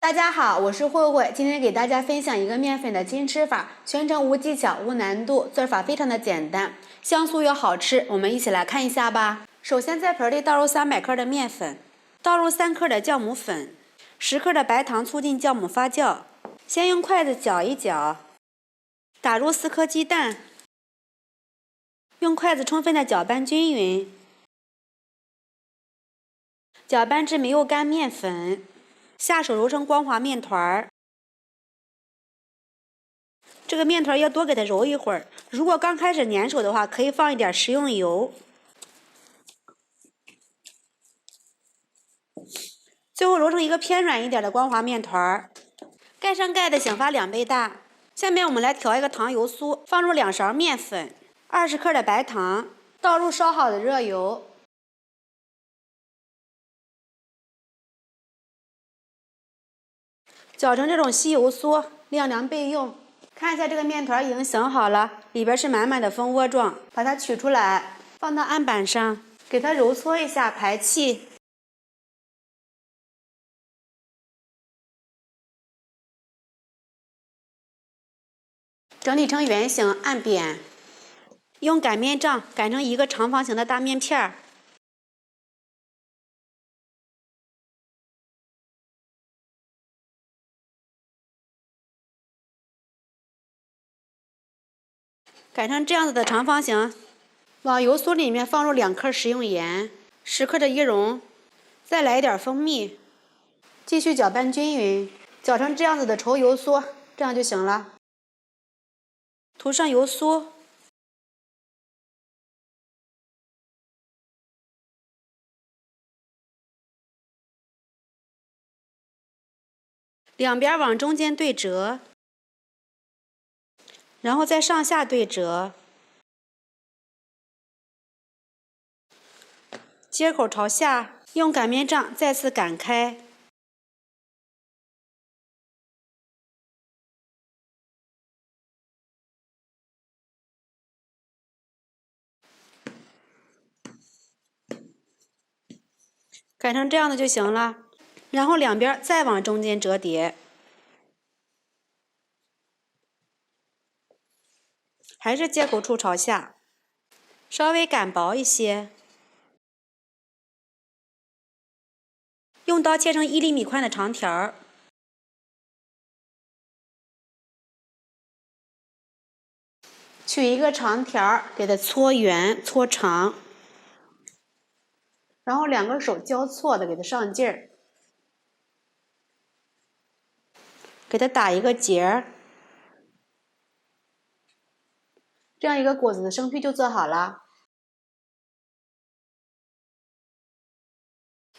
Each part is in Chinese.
大家好，我是慧慧，今天给大家分享一个面粉的新吃法，全程无技巧、无难度，做法非常的简单，香酥又好吃。我们一起来看一下吧。首先在盆里倒入300克的面粉，倒入3克的酵母粉，10克的白糖，促进酵母发酵。先用筷子搅一搅，打入4颗鸡蛋，用筷子充分的搅拌均匀，搅拌至没有干面粉。下手揉成光滑面团，这个面团要多给它揉一会儿。如果刚开始粘手的话，可以放一点食用油。最后揉成一个偏软一点的光滑面团，盖上盖子，醒发2倍大。下面我们来调一个糖油酥，放入2勺面粉，20克的白糖，倒入烧好的热油。搅成这种稀油酥，晾凉备用。看一下这个面团已经醒好了，里边是满满的蜂窝状，把它取出来，放到案板上，给它揉搓一下排气。整理成圆形，按扁，用擀面杖擀成一个长方形的大面片儿。擀成这样子的长方形，往油酥里面放入2克食用盐，10克的椰蓉，再来一点蜂蜜，继续搅拌均匀，搅成这样子的稠油酥，这样就行了。涂上油酥，两边往中间对折，然后再上下对折，接口朝下，用擀面杖再次擀开。擀成这样的就行了，然后两边再往中间折叠，还是接口处朝下，稍微擀薄一些，用刀切成1厘米宽的长条，取一个长条给它搓圆搓长，然后2个手交错的给它上劲儿，给它打一个结儿，这样一个果子的生坯就做好了。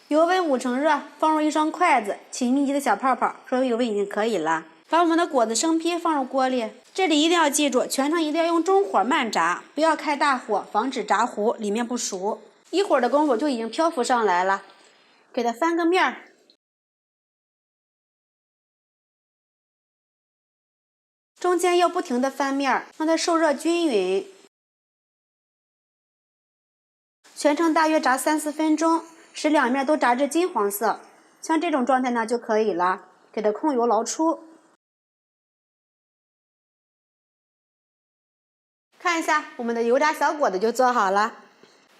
油温5成热，放入1双筷子，起密集的小泡泡，稍微油温已经可以了。把我们的果子生坯放入锅里，这里一定要记住，全程一定要用中火慢炸，不要开大火，防止炸糊，里面不熟。一会儿的功夫就已经漂浮上来了，给它翻个面儿。中间要不停的翻面，让它受热均匀。全程大约炸3-4分钟，使两面都炸至金黄色，像这种状态呢就可以了。给它控油捞出。看一下我们的油炸小果子就做好了。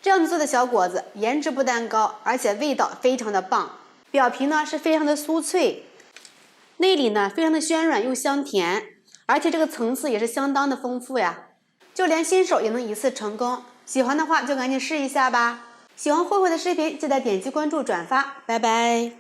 这样子做的小果子颜值不但高，而且味道非常的棒。表皮呢是非常的酥脆，内里呢非常的暄软又香甜，而且这个层次也是相当的丰富呀。就连新手也能一次成功。喜欢的话就赶紧试一下吧。喜欢慧慧的视频，记得点击关注转发，拜拜。